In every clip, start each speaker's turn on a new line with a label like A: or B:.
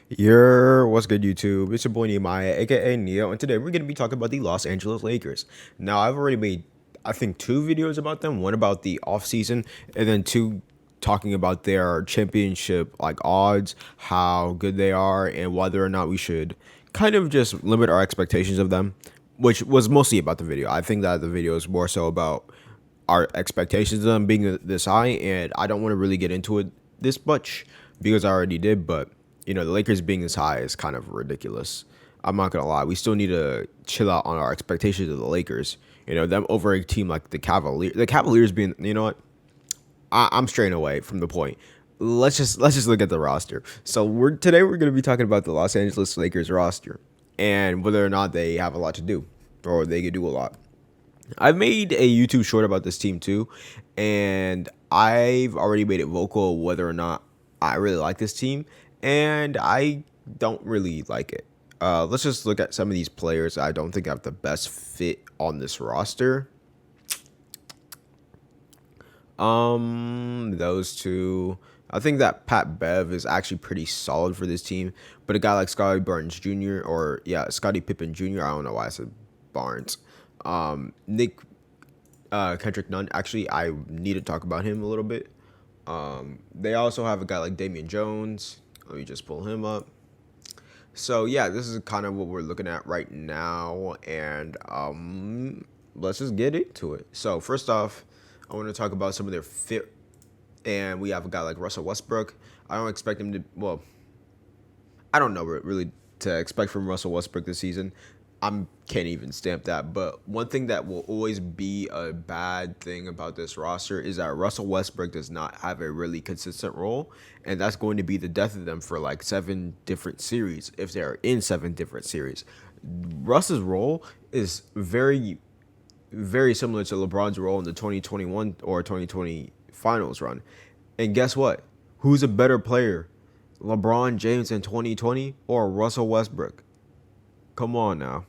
A: What's good, YouTube? It's your boy Nehemiah, aka Neo, and today we're gonna be talking about the Los Angeles Lakers. Now, I've already made, I think, two videos about them. One about the offseason, and then two talking about their championship like odds, how good they are, and whether or not we should kind of just limit our expectations of them, which was mostly about the video. I think that the video is more so about our expectations of them being this high, and I don't want to really get into it this much because I already did. But the Lakers being this high is kind of ridiculous. I'm not gonna lie. We still need to chill out on our expectations of the Lakers. Them over a team like the Cavaliers. The Cavaliers being, you know what? I'm straying away from the point. Let's just look at the roster. So we're gonna be talking about the Los Angeles Lakers roster and whether or not they have a lot to do or they could do a lot. I've made a YouTube short about this team too, and I've already made it vocal whether or not I really like this team, and I don't really like it. Let's just look at some of these players I don't think have the best fit on this roster. Those two. I think that Pat Bev is actually pretty solid for this team, but a guy like Scotty Barnes Jr. or yeah, Scotty Pippen Jr. I don't know why I said Barnes. Nick Kendrick Nunn. Actually, I need to talk about him a little bit. They also have a guy like Damian Jones. Let me just pull him up. So yeah, this is kind of what we're looking at right now, and let's just get into it. So first off, I want to talk about some of their fit, and we have a guy like Russell Westbrook. I don't expect him to. Well, I don't know really to expect from Russell Westbrook this season. I can't even stamp that. But one thing that will always be a bad thing about this roster is that Russell Westbrook does not have a really consistent role, and that's going to be the death of them for like 7 different series if they're in 7 different series. Russ's role is very, very similar to LeBron's role in the 2021 or 2020 finals run. And guess what? Who's a better player? LeBron James in 2020 or Russell Westbrook? Come on now.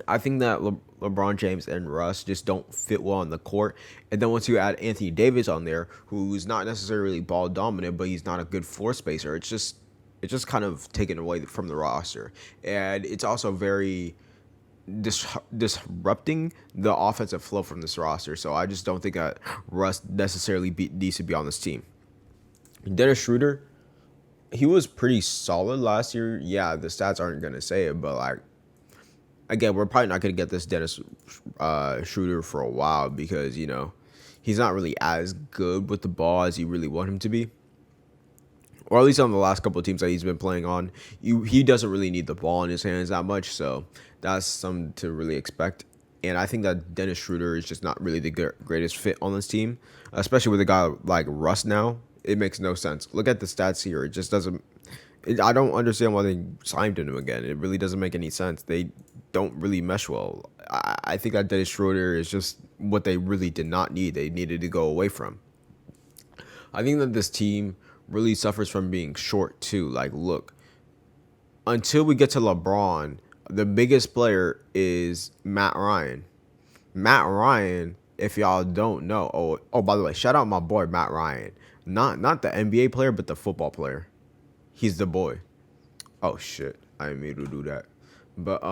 A: I think that LeBron James and Russ just don't fit well on the court. And then once you add Anthony Davis on there, who's not necessarily ball dominant, but he's not a good floor spacer, it's just kind of taken away from the roster. And it's also very disrupting the offensive flow from this roster. So I just don't think that Russ necessarily needs to be on this team. Dennis Schroeder, he was pretty solid last year. Yeah, the stats aren't gonna say it, but like again, we're probably not gonna get this Dennis Schroeder for a while because he's not really as good with the ball as you really want him to be, or at least on the last couple of teams that he's been playing on. He doesn't really need the ball in his hands that much, so that's something to really expect. And I think that Dennis Schroeder is just not really the greatest fit on this team, especially with a guy like Russ now. It makes no sense. Look at the stats here. It just doesn't. I don't understand why they signed him again. It really doesn't make any sense. They don't really mesh well. I think that Dennis Schroeder is just what they really did not need. They needed to go away from. I think that this team really suffers from being short too. Like, look, until we get to LeBron, the biggest player is Matt Ryan. Matt Ryan, if y'all don't know, oh, by the way, shout out my boy Matt Ryan. Not the NBA player, but the football player. He's the boy. Oh shit, I didn't mean to do that. But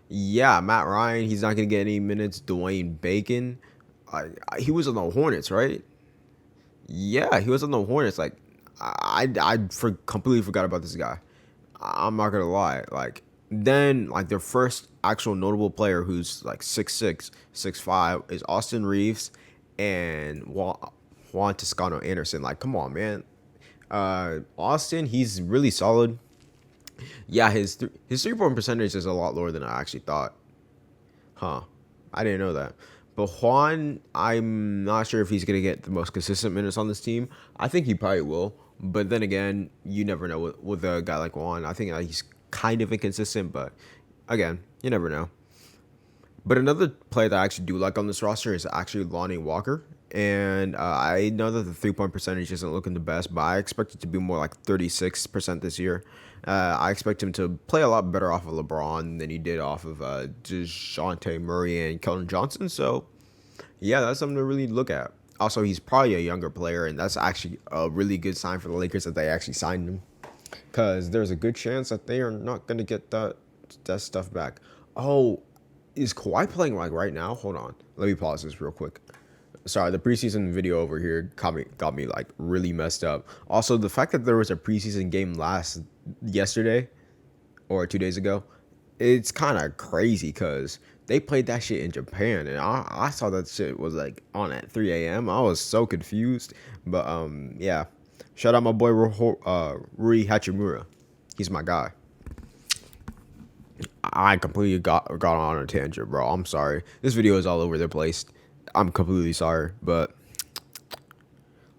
A: yeah, Matt Ryan, he's not gonna get any minutes. Dwayne Bacon, he was on the Hornets, right? Yeah, he was on the Hornets. Like, completely forgot about this guy. I'm not gonna lie. Like, then like their first actual notable player who's like 6'6", 6'5" is Austin Reeves and Juan Toscano Anderson. Like, come on, man. Austin, he's really solid. Yeah, his 3 point percentage is a lot lower than I actually thought. Huh. I didn't know that. But Juan, I'm not sure if he's gonna get the most consistent minutes on this team. I think he probably will. But then again, you never know with a guy like Juan. I think he's kind of inconsistent, but again, you never know. But another player that I actually do like on this roster is actually Lonnie Walker. And I know that the 3 point percentage isn't looking the best, but I expect it to be more like 36% this year. I expect him to play a lot better off of LeBron than he did off of DeJounte Murray and Keldon Johnson. So, yeah, that's something to really look at. Also, he's probably a younger player, and that's actually a really good sign for the Lakers that they actually signed him. because there's a good chance that they are not going to get that stuff back. Oh, is Kawhi playing like right now? Hold on. Let me pause this real quick. Sorry, the preseason video over here got me like really messed up. Also, the fact that there was a preseason game yesterday or 2 days ago, it's kind of crazy because they played that shit in Japan, and I saw that shit was like on at 3 a.m. I was so confused, but yeah, shout out my boy Rui Hachimura, he's my guy. I completely got on a tangent, bro. I'm sorry. This video is all over the place. I'm completely sorry, but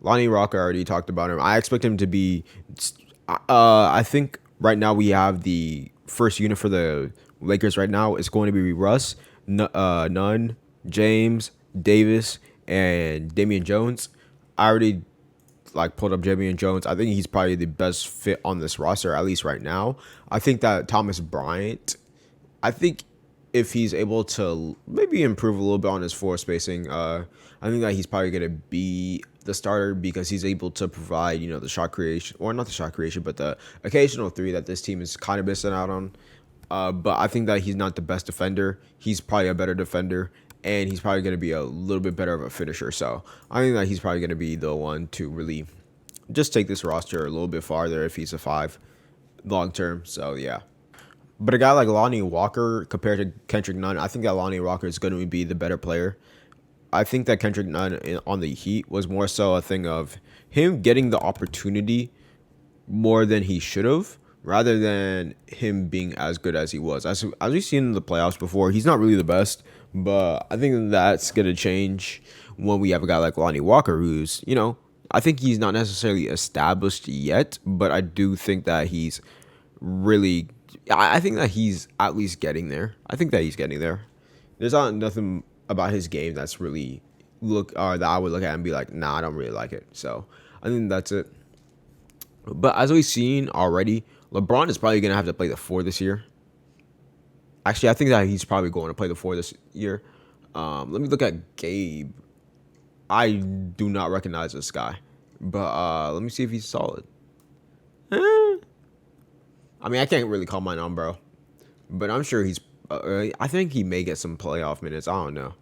A: Lonnie Walker, I already talked about him. I expect him to be. I think right now we have the first unit for the Lakers. Right now it's going to be Russ, Nunn, James, Davis, and Damian Jones. I already like pulled up Damian Jones. I think he's probably the best fit on this roster, at least right now. I think that Thomas Bryant. I think if he's able to maybe improve a little bit on his floor spacing, I think that he's probably going to be the starter because he's able to provide, the shot creation, or not the shot creation, but the occasional three that this team is kind of missing out on. But I think that he's not the best defender. He's probably a better defender, and he's probably going to be a little bit better of a finisher. So I think that he's probably going to be the one to really just take this roster a little bit farther if he's a 5 long term. So yeah. But a guy like Lonnie Walker compared to Kendrick Nunn, I think that Lonnie Walker is going to be the better player. I think that Kendrick Nunn on the Heat was more so a thing of him getting the opportunity more than he should have, rather than him being as good as he was. As we've seen in the playoffs before, he's not really the best, but I think that's going to change when we have a guy like Lonnie Walker who's, I think he's not necessarily established yet, but I do think that he's really... I think that he's at least getting there. I think that he's getting there. There's nothing about his game that's really that I would look at and be like, nah, I don't really like it. So I think that's it. But as we've seen already, LeBron is probably gonna have to play the 4 this year. Actually, I think that he's probably going to play the 4 this year. Let me look at Gabe. I do not recognize this guy, but let me see if he's solid. I mean, I can't really call mine on, bro. But I'm sure he's... I think he may get some playoff minutes. I don't know.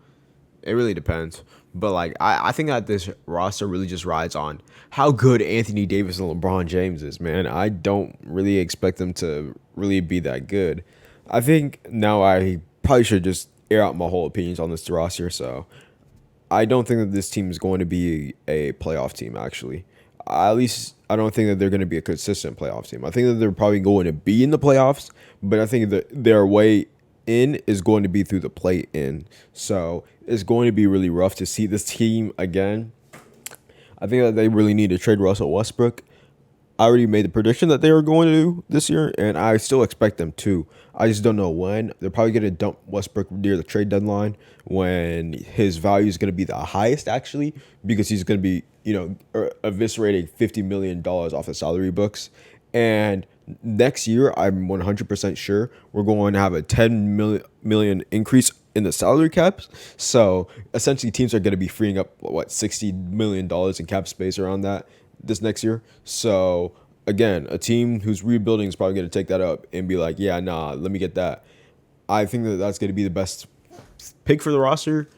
A: It really depends. But, I think that this roster really just rides on how good Anthony Davis and LeBron James is, man. I don't really expect them to really be that good. I think now I probably should just air out my whole opinions on this roster. So, I don't think that this team is going to be a playoff team, actually. At least I don't think that they're going to be a consistent playoff team. I think that they're probably going to be in the playoffs, but I think that their way in is going to be through the play-in. So it's going to be really rough to see this team again. I think that they really need to trade Russell Westbrook. I already made the prediction that they were going to do this year, and I still expect them to. I just don't know when. They're probably going to dump Westbrook near the trade deadline when his value is going to be the highest, actually, because he's going to be, eviscerating $50 million off the salary books. And next year, I'm 100% sure we're going to have a $10 million increase in the salary caps. So essentially, teams are going to be freeing up, $60 million in cap space around that this next year. So again, a team who's rebuilding is probably going to take that up and be like, yeah, nah, let me get that. I think that that's going to be the best pick for the roster,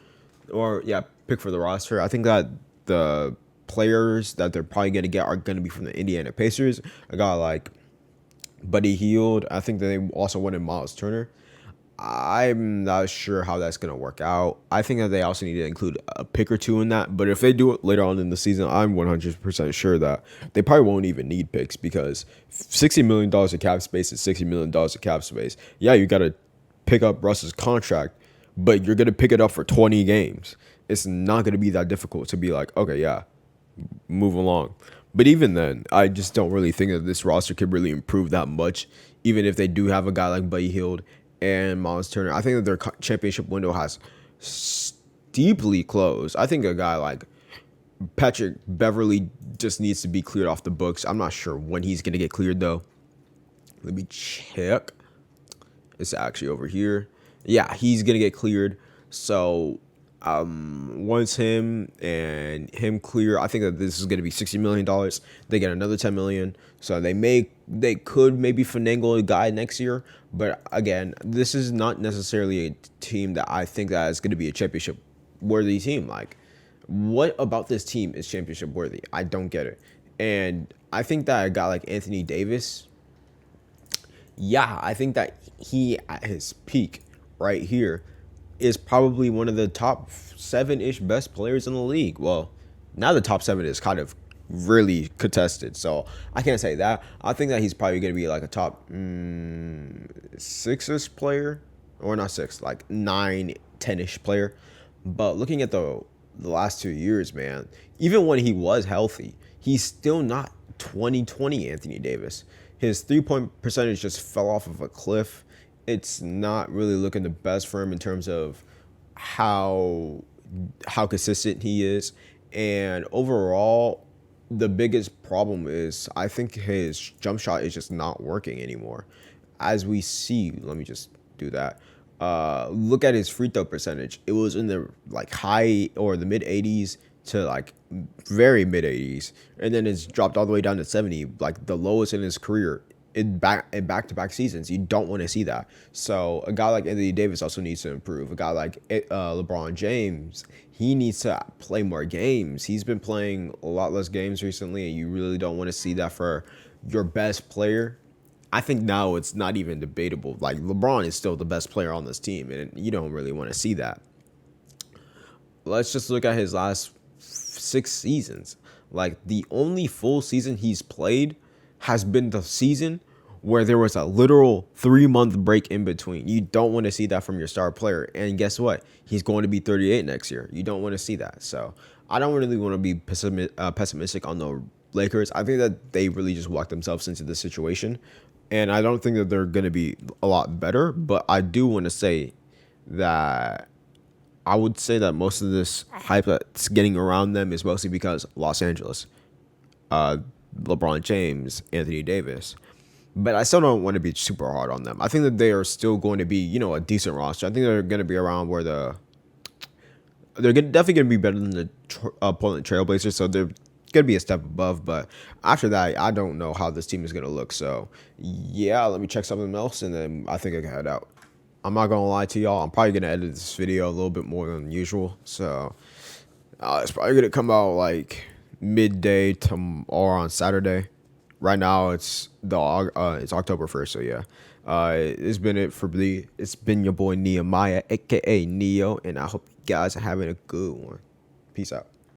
A: pick for the roster. I think that the players that they're probably going to get are going to be from the Indiana Pacers. A guy like Buddy Hield. I think that they also wanted Miles Turner. I'm not sure how that's going to work out. I think that they also need to include a pick or two in that. But if they do it later on in the season, I'm 100% sure that they probably won't even need picks because $60 million of cap space is $60 million of cap space. Yeah, you got to pick up Russ's contract, but you're going to pick it up for 20 games. It's not going to be that difficult to be like, okay, yeah, move along. But even then, I just don't really think that this roster could really improve that much, even if they do have a guy like Buddy Hield and Miles Turner. I think that their championship window has steeply closed. I think a guy like Patrick Beverly just needs to be cleared off the books. I'm not sure when he's going to get cleared, though. Let me check. It's actually over here. Yeah, he's going to get cleared. So Once him and him clear, I think that this is going to be $60 million. They get another 10 million, so they could maybe finagle a guy next year. But again, this is not necessarily a team that I think that is going to be a championship worthy team. Like, what about this team is championship worthy? I don't get it. And I think that a guy like Anthony Davis, yeah, I think that he at his peak right here is probably one of the top seven-ish best players in the league. Well, now the top seven is kind of really contested, so I can't say that. I think that he's probably going to be like a top six-ish player, or not six, like 9, 10-ish player. But looking at the last 2 years, man, even when he was healthy, he's still not 2020 Anthony Davis. His 3-point percentage just fell off of a cliff. It's not really looking the best for him in terms of how consistent he is. And overall, the biggest problem is I think his jump shot is just not working anymore. As we see, let me just do that. Look at his free throw percentage. It was in the like high or the mid 80s to like very mid 80s, and then it's dropped all the way down to 70, like the lowest in his career in back-to-back seasons. You don't want to see that. So a guy like Anthony Davis also needs to improve. A guy like LeBron James, he needs to play more games. He's been playing a lot less games recently, and you really don't want to see that for your best player. I think now it's not even debatable. Like, LeBron is still the best player on this team, and you don't really want to see that. Let's just look at his last 6 seasons. Like, the only full season he's played has been the season where there was a literal 3-month break in between. You don't want to see that from your star player. And guess what? He's going to be 38 next year. You don't want to see that. So I don't really want to be pessimistic on the Lakers. I think that they really just walked themselves into this situation. And I don't think that they're going to be a lot better. But I do want to say that I would say that most of this hype that's getting around them is mostly because Los Angeles, LeBron James, Anthony Davis. But I still don't want to be super hard on them. I think that they are still going to be, a decent roster. I think they're going to be around where definitely going to be better than the Portland Trailblazers. So they're going to be a step above. But after that, I don't know how this team is going to look. So yeah, let me check something else, and then I think I can head out. I'm not going to lie to y'all. I'm probably going to edit this video a little bit more than usual. So it's probably going to come out like midday or on Saturday. Right now it's October 1st. So yeah, it's been it for me. It's been your boy Nehemiah, aka Neo, and I hope you guys are having a good one. Peace out.